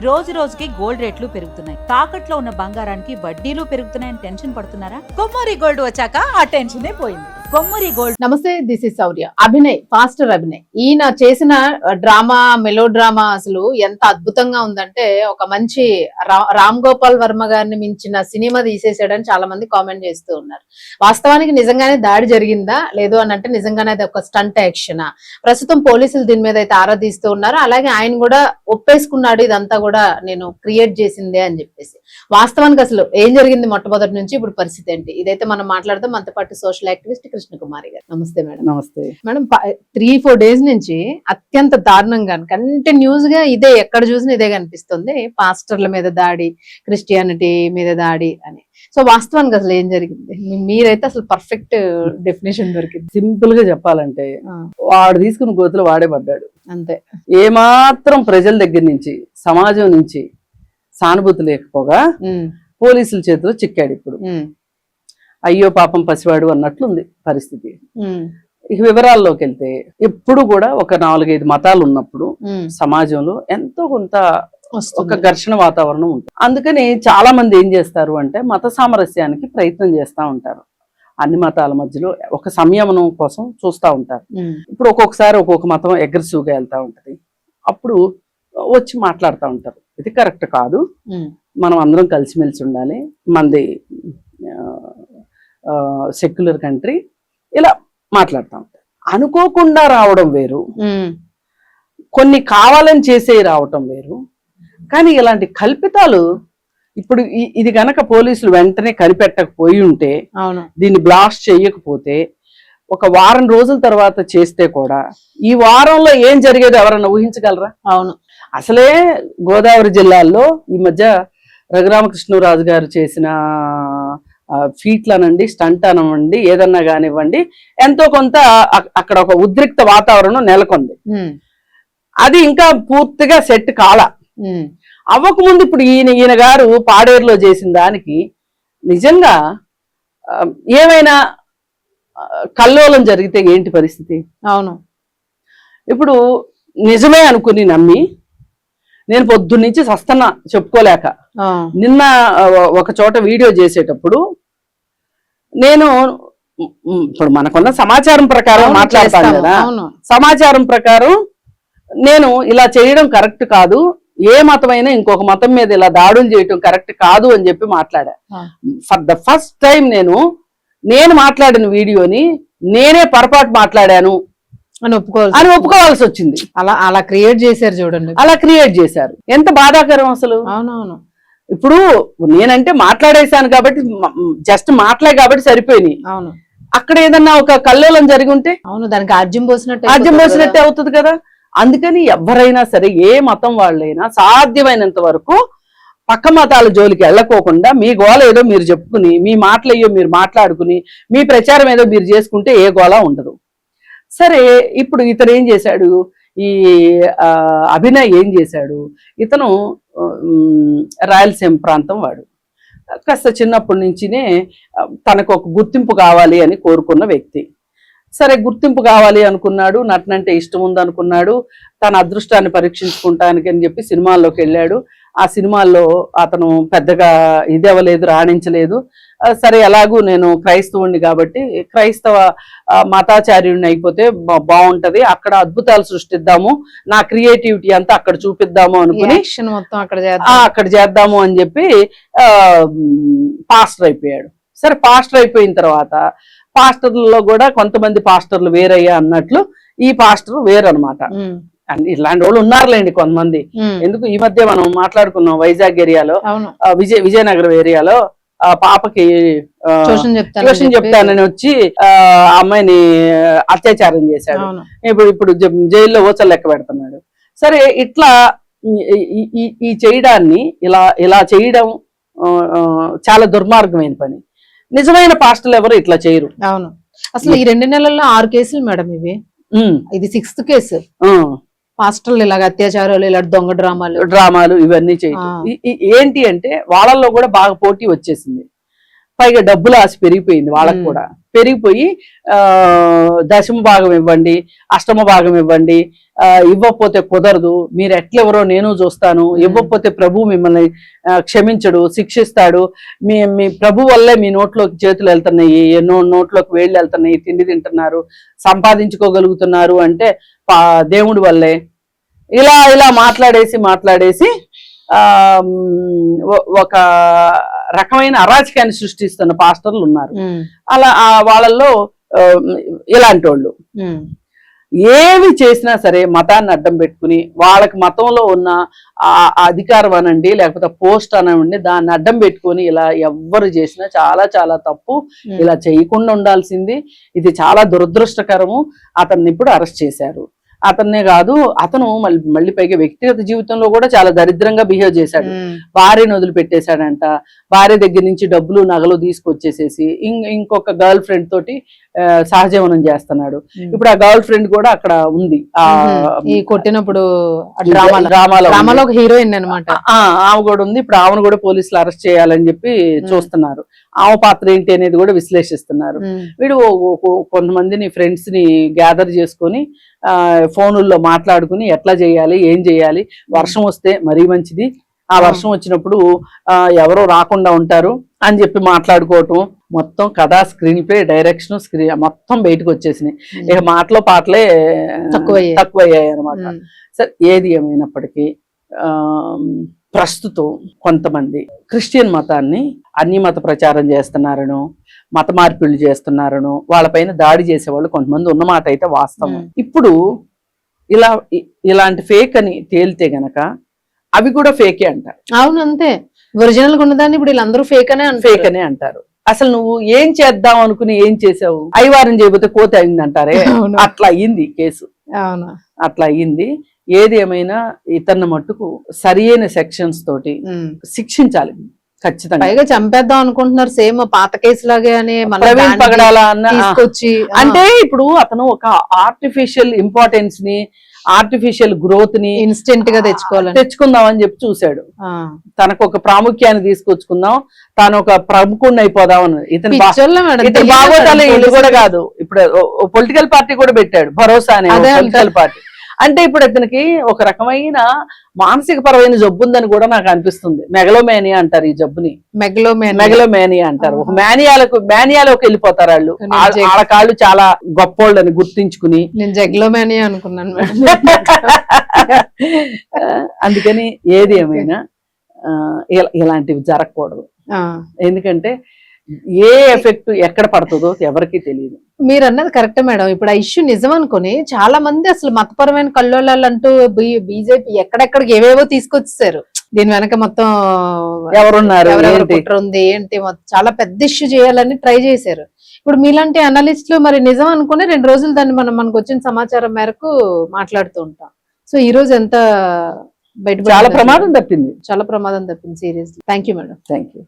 రోజు రోజుకి గోల్డ్ రేట్లు పెరుగుతున్నాయి. తాకట్లో ఉన్న బంగారానికి వడ్డీలు పెరుగుతున్నాయని టెన్షన్ పడుతున్నారా? కొమ్మూరి గోల్డ్ వచ్చాక ఆ టెన్షనే పోయింది. కొమ్మూరి గోల్డ్. నమస్తే, this is Shaurya. Abhinay, pastor Abhinay ఈయన చేసిన డ్రామా, మెలో డ్రామా అసలు ఎంత అద్భుతంగా ఉందంటే, ఒక మంచి రామ్ గోపాల్ వర్మ గారిని మించిన సినిమా తీసేసాడని చాలా మంది కామెంట్ చేస్తూ ఉన్నారు. వాస్తవానికి నిజంగానే దాడి జరిగిందా లేదు అని అంటే, నిజంగానే అది ఒక స్టంట్ యాక్షనా? ప్రస్తుతం పోలీసులు దీని మీద అయితే ఆరా తీస్తూ ఉన్నారు. అలాగే ఆయన కూడా ఒప్పేసుకున్నాడు, ఇదంతా కూడా నేను క్రియేట్ చేసిందే అని చెప్పేసి. వాస్తవానికి అసలు ఏం జరిగింది మొట్టమొదటి నుంచి ఇప్పుడు పరిస్థితి ఏంటి, ఇదైతే మనం మాట్లాడదాం. మనతో పాటు సోషల్ యాక్టివిస్ట్ కృష్ణకుమారి గారు. నమస్తే మేడం. నమస్తే మేడం. 3-4 డేస్ నుంచి అత్యంత దారుణంగా కంటిన్యూస్ గా ఇదే, ఎక్కడ చూసినా ఇదే కనిపిస్తుంది. పాస్టర్ల మీద దాడి, క్రిస్టియానిటీ మీద దాడి అని. సో వాస్తవానికి అసలు ఏం జరిగింది? మీరైతే అసలు పర్ఫెక్ట్ డెఫినేషన్ దొరికింది. సింపుల్ గా చెప్పాలంటే, వాడు తీసుకున్న గోతులు వాడే పడ్డాడు అంతే. ఏమాత్రం ప్రజల దగ్గర నుంచి, సమాజం నుంచి సానుభూతి లేకపోగా పోలీసుల చేతిలో చిక్కాడు. ఇప్పుడు అయ్యో పాపం పసివాడు అన్నట్లుంది పరిస్థితి. ఇక వివరాల్లోకి వెళ్తే, ఎప్పుడు కూడా ఒక 4-5 మతాలు ఉన్నప్పుడు సమాజంలో ఎంతో కొంత ఒక ఘర్షణ వాతావరణం ఉంటుంది. అందుకని చాలా మంది ఏం చేస్తారు అంటే, మత సామరస్యానికి ప్రయత్నం చేస్తూ ఉంటారు. అన్ని మతాల మధ్యలో ఒక సంయమనం కోసం చూస్తూ ఉంటారు. ఇప్పుడు ఒక్కొక్కసారి ఒక్కొక్క మతం అగ్రెసివ్ గా వెళ్తూ ఉంటది. అప్పుడు వచ్చి మాట్లాడుతూ ఉంటారు, ఇది కరెక్ట్ కాదు, మనం అందరం కలిసిమెలిసి ఉండాలి, మనది సెక్యులర్ కంట్రీ, ఇలా మాట్లాడుతూ ఉంటారు. అనుకోకుండా రావడం వేరు, కొన్ని కావాలని చేసే రావటం వేరు. కానీ ఇలాంటి కల్పితాలు, ఇప్పుడు ఇది గనక పోలీసులు వెంటనే కనిపెట్టకపోయి ఉంటే, దీన్ని బ్లాస్ట్ చేయకపోతే, ఒక వారం రోజుల తర్వాత చేస్తే కూడా ఈ వారంలో ఏం జరిగేది ఎవరన్నా ఊహించగలరా? అవును. అసలే గోదావరి జిల్లాల్లో ఈ మధ్య రఘురామకృష్ణరాజు గారు చేసిన ఫీట్లు అనండి, స్టంట్ అనండి, ఏదన్నా కానివ్వండి, ఎంతో కొంత అక్కడ ఒక ఉద్రిక్త వాతావరణం నెలకొంది. అది ఇంకా పూర్తిగా సెట్ కాల. అవ్వకముందు ఇప్పుడు ఈయన గారు పాడేరులో చేసిన దానికి నిజంగా ఏమైనా కల్లోలం జరిగితే ఏంటి పరిస్థితి? అవును. ఇప్పుడు నిజమే అనుకుని నమ్మి నేను పొద్దున్నుంచి సస్తన్నా చెప్పుకోలేక, నిన్న ఒక చోట వీడియో చేసేటప్పుడు నేను, ఇప్పుడు మనకున్న సమాచారం ప్రకారం మాట్లాడతాను కదా, సమాచారం ప్రకారం నేను ఇలా చేయడం కరెక్ట్ కాదు, ఏ మతమైనా ఇంకొక మతం మీద ఇలా దాడులు చేయటం కరెక్ట్ కాదు అని చెప్పి మాట్లాడా. ఫర్ ద ఫస్ట్ టైం నేను మాట్లాడిన వీడియోని నేనే పొరపాటు మాట్లాడాను అని ఒప్పుకోవాల్సి వచ్చింది. అలా క్రియేట్ చేశారు చూడండి, అలా క్రియేట్ చేశారు. ఎంత బాధాకరం అసలు. అవునవును. ఇప్పుడు నేనంటే మాట్లాడేశాను కాబట్టి, జస్ట్ మాట్లాడే కాబట్టి సరిపోయినాయి. అవును. అక్కడ ఏదన్నా ఒక కల్లోలం జరిగి ఉంటే, అవును, దానికి ఆజ్యం పోసినట్టే అవుతుంది కదా. అందుకని ఎవరైనా సరే, ఏ మతం వాళ్ళైనా సాధ్యమైనంత వరకు పక్క మతాల జోలికి వెళ్ళకోకుండా, మీ గోల ఏదో మీరు చెప్పుకుని, మీ మాటలు అయ్యో మీరు మాట్లాడుకుని, మీ ప్రచారం ఏదో మీరు చేసుకుంటే ఏ గోల ఉండదు. సరే, ఇప్పుడు ఇతను ఏం చేశాడు, ఈ అభినయ్ ఏం చేశాడు, ఇతను రాయలసీమ ప్రాంతం వాడు, కాస్త చిన్నప్పటి నుంచినే తనకు ఒక గుర్తింపు కావాలి అని కోరుకున్న వ్యక్తి. సరే, గుర్తింపు కావాలి అనుకున్నాడు, నటనంటే ఇష్టం ఉందనుకున్నాడు, తన అదృష్టాన్ని పరీక్షించుకుంటానికి అని చెప్పి సినిమాల్లోకి వెళ్ళాడు. ఆ సినిమాల్లో అతను పెద్దగా ఇది అవ్వలేదు, రాణించలేదు. సరే, ఎలాగూ నేను క్రైస్తవుణ్ణి కాబట్టి క్రైస్తవ మతాచార్యుడిని అయిపోతే బాగుంటది, అక్కడ అద్భుతాలు సృష్టిద్దాము, నా క్రియేటివిటీ అంతా అక్కడ చూపిద్దాము అనుకుని మొత్తం అక్కడ చేద్దాము అని చెప్పి పాస్టర్ అయిపోయాడు. సరే, పాస్టర్ అయిపోయిన తర్వాత పాస్టర్లలో కూడా కొంతమంది పాస్టర్లు వేరయ్యా అన్నట్లు ఈ పాస్టర్ వేరనమాట. ఇలాంటి వాళ్ళు ఉన్నారులేండి కొంతమంది. ఎందుకు ఈ మధ్య మనం మాట్లాడుకున్నాం, వైజాగ్ ఏరియాలో, విజయనగరం ఏరియాలో ఆ పాపకి ట్యూషన్ చెప్తానని వచ్చి ఆ అమ్మాయిని అత్యాచారం చేశాడు. ఇప్పుడు జైల్లో ఊచలు లెక్క పెడుతున్నాడు. సరే, ఇట్లా ఈ చేయడాన్ని ఇలా చేయడం చాలా దుర్మార్గమైన పని. నిజమైన పాస్టర్లు ఎవరు ఇట్లా చేయరు. అవును. అసలు ఈ 2 నెలల్లో 6 కేసులు మేడం, ఇది 6th కేసు. పాస్టర్లు ఇలాగ అత్యాచారాలు, ఇలా దొంగ డ్రామాలు ఇవన్నీ చేయటం. ఏంటి అంటే వాళ్ళల్లో కూడా బాగా పోటీ వచ్చేసింది. పైగా డబ్బుల ఆశ పెరిగిపోయింది వాళ్ళకు కూడా. పెరిగిపోయి దశమ భాగం ఇవ్వండి, అష్టమ భాగం ఇవ్వండి, ఇవ్వకపోతే కుదరదు, మీరు ఎట్లెవరో నేను చూస్తాను, ఇవ్వకపోతే ప్రభు మిమ్మల్ని క్షమించడు, శిక్షిస్తాడు, మీ ప్రభు వల్లే మీ నోట్లోకి చేతులు వెళ్తున్నాయి, ఎన్నో నోట్లోకి వేళ్ళు వెళ్తున్నాయి, తిండి తింటున్నారు, సంపాదించుకోగలుగుతున్నారు అంటే దేవుడి వల్లే. ఇలా ఇలా మాట్లాడేసి ఒక రకమైన అరాచకాన్ని సృష్టిస్తున్న పాస్టర్లు ఉన్నారు. అలా వాళ్ళల్లో ఇలాంటి వాళ్ళు ఏవి చేసినా సరే మతాన్ని అడ్డం పెట్టుకుని వాళ్ళకి మతంలో ఉన్న అధికారం అనండి లేకపోతే పోస్ట్ అనండి దాన్ని అడ్డం పెట్టుకొని ఇలా ఎవ్వరు చేసినా చాలా చాలా తప్పు. ఇలా చేయకుండా ఉండాల్సింది. ఇది చాలా దురదృష్టకరము. అతన్ని ఇప్పుడు అరెస్ట్ చేశారు. అతన్నే కాదు, అతను మళ్ళీ పైగా వ్యక్తిగత జీవితంలో కూడా చాలా దరిద్రంగా బిహేవ్ చేశాడు. భార్యను వదిలిపెట్టేశాడంట. భార్య దగ్గర నుంచి డబ్బులు నగలు తీసుకొచ్చేసేసి ఇంకొక గర్ల్ ఫ్రెండ్ తోటి సహజీవనం చేస్తున్నాడు. ఇప్పుడు ఆ గర్ల్ ఫ్రెండ్ కూడా అక్కడ ఉంది. ఈ కొట్టినప్పుడు డ్రామాలో ఒక హీరోయిన్ అనమాట. ఆమె కూడా ఉంది. ఇప్పుడు ఆమెను కూడా పోలీసులు అరెస్ట్ చేయాలని చెప్పి చూస్తున్నారు. ఆమె పాత్ర ఏంటి అనేది కూడా విశ్లేషిస్తున్నారు. వీడు కొంతమందిని ఫ్రెండ్స్ ని గ్యాదర్ చేసుకొని ఫోనుల్లో మాట్లాడుకుని ఎట్లా చేయాలి, ఏం చేయాలి, వర్షం వస్తే మరీ మంచిది, ఆ వర్షం వచ్చినప్పుడు ఎవరో రాకుండా ఉంటారు అని చెప్పి మాట్లాడుకోవటం. మొత్తం కథ, స్క్రీన్ ప్లే, డైరెక్షన్, మొత్తం బయటకు వచ్చేసినాయి. ఇక మాటలో పాటలే తక్కువయ్యాయి అనమాట. సరే, ఏది ఏమైనప్పటికీ ప్రస్తుతం కొంతమంది క్రిస్టియన్ మతాన్ని అన్ని మత ప్రచారం చేస్తున్నారను, మత మార్పిళ్లు చేస్తున్నారను, వాళ్ళపైన దాడి చేసేవాళ్ళు కొంతమంది ఉన్నమాట అయితే వాస్తవం. ఇప్పుడు ఇలాంటి ఫేక్ అని తేలితే గనక అవి కూడా ఫేకే అంటారు. అవును, అంతే. ఒరిజినల్ ఉన్నదాన్ని ఇప్పుడు వీళ్ళందరూ ఫేక్ అనే అంటారు. అసలు నువ్వు ఏం చేద్దాం అనుకుని ఏం చేసావు? అయ్యవారం చేయబోతే కోతి అయింది అంటారే, అట్లా అయ్యింది కేసు. అట్లా అయ్యింది. ఏది ఏమైనా ఇతన్ని మట్టుకు సరియైన సెక్షన్స్ తోటి శిక్షించాలి ఖచ్చితంగా. పైగా చంపేద్దాం అనుకుంటున్నారు, సేమ్ పాత కేసు లాగే అని ప్రవీణ్ పగడాల తీసుకొచ్చి. అంటే ఇప్పుడు అతను ఒక ఆర్టిఫిషియల్ ఇంపార్టెన్స్ ని, ఆర్టిఫిషియల్ గ్రోత్ ని ఇన్స్టెంట్ గా తెచ్చుకుందాం అని చెప్పి చూశాడు. తనకు ఒక ప్రాముఖ్యాన్ని తీసుకొచ్చుకుందాం, తాను ఒక ప్రముఖుడిని అయిపోదాం అన్నది. ఇతను బాగోతాలు ఇది కూడా కాదు. ఇప్పుడు పొలిటికల్ పార్టీ కూడా పెట్టాడు, భరోసా అనే పొలిటికల్ పార్టీ. అంటే ఇప్పుడు అతనికి ఒక రకమైన మానసిక పరమైన జబ్బు ఉందని కూడా నాకు అనిపిస్తుంది. మెగలోమేనియా అంటారు ఈ జబ్బుని. మెగలోమేనియా అంటారు. ఒక మేనియాలోకి వెళ్ళిపోతారు వాళ్ళు. వాళ్ళ కాళ్ళు చాలా గొప్పోళ్ళని గుర్తించుకుని. నేను జగ్లోమేనియా అనుకున్నాను. అందుకని ఏది ఏమైనా ఇలాంటివి జరగకూడదు. ఎందుకంటే ఏ ఎఫెక్ట్ ఎక్కడ పడుతుందో ఎవరికి తెలియదు. మీరు అన్నది కరెక్టే మేడం. ఇప్పుడు ఆ ఇష్యూ నిజం అనుకుని చాలా మంది అసలు మతపరమైన కల్లోలాలు అంటూ బీజేపీ ఎక్కడెక్కడికి ఏవేవో తీసుకొచ్చేసారు. దీని వెనక మొత్తం ఎవరున్నారు, కుట్ర ఉంది ఏంటి, చాలా పెద్ద ఇష్యూ చేయాలని ట్రై చేశారు. ఇప్పుడు మీలాంటి అనలిస్టులు మరి నిజం అనుకుని 2 రోజులు దాన్ని మనకు వచ్చిన సమాచారం మేరకు మాట్లాడుతూ ఉంటాం. సో ఈ రోజు ఎంత బయట చాలా ప్రమాదం తప్పింది seriously. Thank you madam. Thank you.